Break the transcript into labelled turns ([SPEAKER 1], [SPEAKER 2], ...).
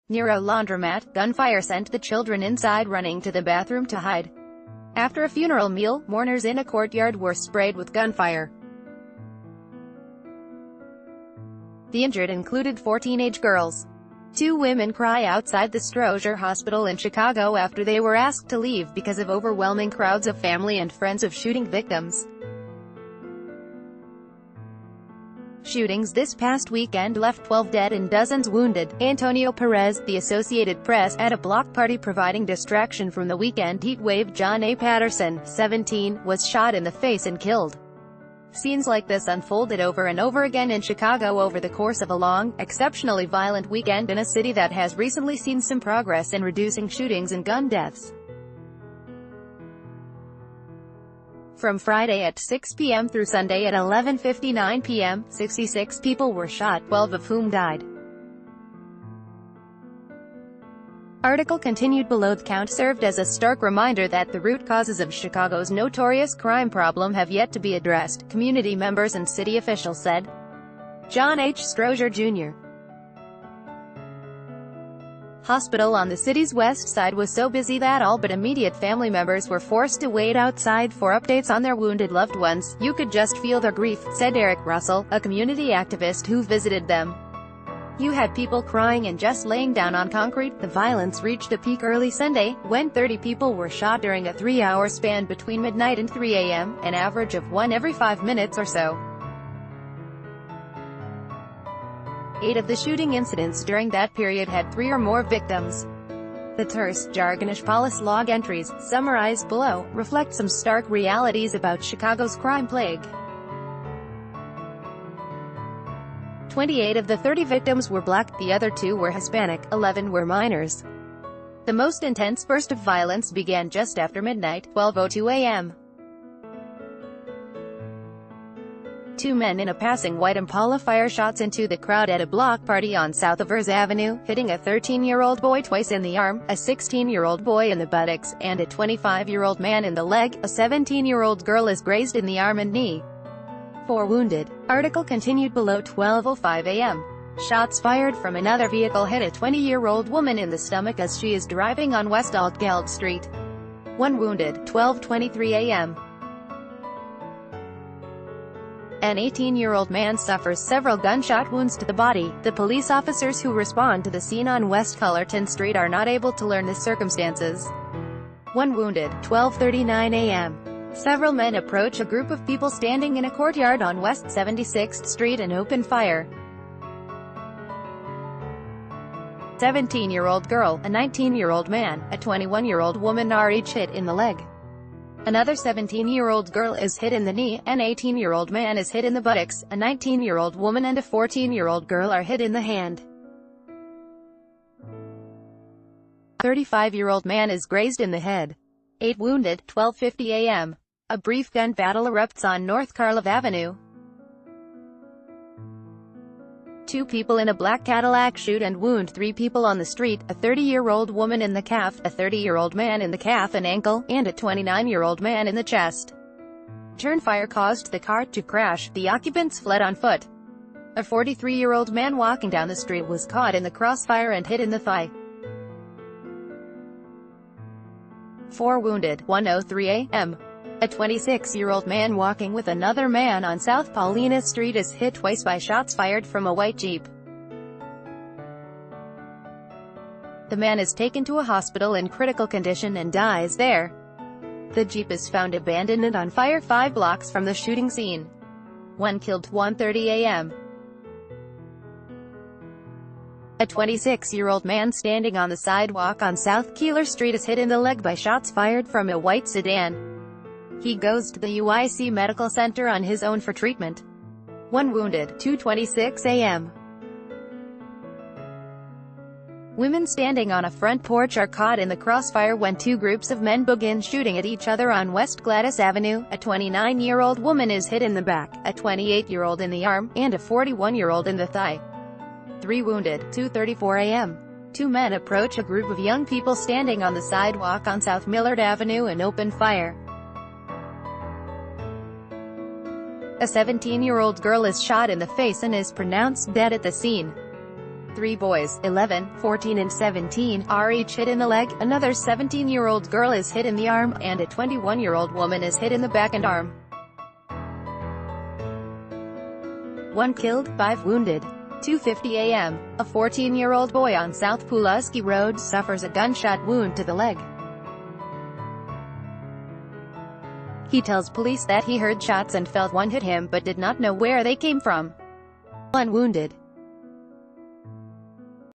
[SPEAKER 1] Near a laundromat, gunfire sent the children inside running to the bathroom to hide. After a funeral meal, mourners in a courtyard were sprayed with gunfire. The injured included 4 teenage girls. 2 women cry outside the Stroger Hospital in Chicago after they were asked to leave because of overwhelming crowds of family and friends of shooting victims. Shootings this past weekend left 12 dead and dozens wounded. Antonio Perez, the Associated Press, at a block party providing distraction from the weekend heat wave. John A. Patterson, 17, was shot in the face and killed. Scenes like this unfolded over and over again in Chicago over the course of a long, exceptionally violent weekend in a city that has recently seen some progress in reducing shootings and gun deaths. From Friday at 6 p.m. through Sunday at 11:59 p.m., 66 people were shot, 12 of whom died. Article continued below. The count served as a stark reminder that the root causes of Chicago's notorious crime problem have yet to be addressed, community members and city officials said. John H. Stroger, Jr. Hospital on the city's west side was so busy that all but immediate family members were forced to wait outside for updates on their wounded loved ones. You could just feel their grief, said Eric Russell, a community activist who visited them. You had people crying and just laying down on concrete. The violence reached a peak early Sunday, when 30 people were shot during a 3-hour span between midnight and 3 a.m., an average of 1 every 5 minutes or so. 8 of the shooting incidents during that period had 3 or more victims. The terse, jargonish police log entries, summarized below, reflect some stark realities about Chicago's crime plague. 28 of the 30 victims were black, the other 2 were Hispanic, 11 were minors. The most intense burst of violence began just after midnight, 12:02 a.m. 2 men in a passing white Impala fired shots into the crowd at a block party on South of Ers Avenue, hitting a 13-year-old boy twice in the arm, a 16-year-old boy in the buttocks, and a 25-year-old man in the leg. A 17-year-old girl is grazed in the arm and knee. 4 wounded. Article continued below. 12:05 a.m. Shots fired from another vehicle hit a 20-year-old woman in the stomach as she is driving on West Altgeld Street. 1 wounded. 12:23 a.m. An 18-year-old man suffers several gunshot wounds to the body. The police officers who respond to the scene on West Cullerton Street are not able to learn the circumstances. 1 wounded. 12:39 a.m. Several men approach a group of people standing in a courtyard on West 76th Street and open fire. 17-year-old girl, a 19-year-old man, a 21-year-old woman are each hit in the leg. Another 17-year-old girl is hit in the knee, an 18-year-old man is hit in the buttocks, a 19-year-old woman and a 14-year-old girl are hit in the hand. A 35-year-old man is grazed in the head. 8 wounded. 12:50 a.m. A brief gun battle erupts on North Carlove Avenue. 2 people in a black Cadillac shoot and wound 3 people on the street, a 30-year-old woman in the calf, a 30-year-old man in the calf and ankle, and a 29-year-old man in the chest. Turnfire caused the car to crash. The occupants fled on foot. A 43-year-old man walking down the street was caught in the crossfire and hit in the thigh. 4 wounded. 1:03 a.m. A 26-year-old man walking with another man on South Paulina Street is hit twice by shots fired from a white Jeep. The man is taken to a hospital in critical condition and dies there. The Jeep is found abandoned and on fire 5 blocks from the shooting scene. 1 killed. 1:30 a.m. A 26-year-old man standing on the sidewalk on South Keeler Street is hit in the leg by shots fired from a white sedan. He goes to the UIC Medical Center on his own for treatment. 1 wounded. 2:26 a.m. Women standing on a front porch are caught in the crossfire when 2 groups of men begin shooting at each other on West Gladys Avenue. A 29-year-old woman is hit in the back, a 28-year-old in the arm, and a 41-year-old in the thigh. 3 wounded. 2:34 a.m. 2 men approach a group of young people standing on the sidewalk on South Millard Avenue and open fire. A 17-year-old girl is shot in the face and is pronounced dead at the scene. 3 boys, 11, 14 and 17, are each hit in the leg, another 17-year-old girl is hit in the arm, and a 21-year-old woman is hit in the back and arm. 1 killed, 5 wounded. 2:50 a.m. A 14-year-old boy on South Pulaski Road suffers a gunshot wound to the leg. He tells police that he heard shots and felt one hit him but did not know where they came from. 1 wounded.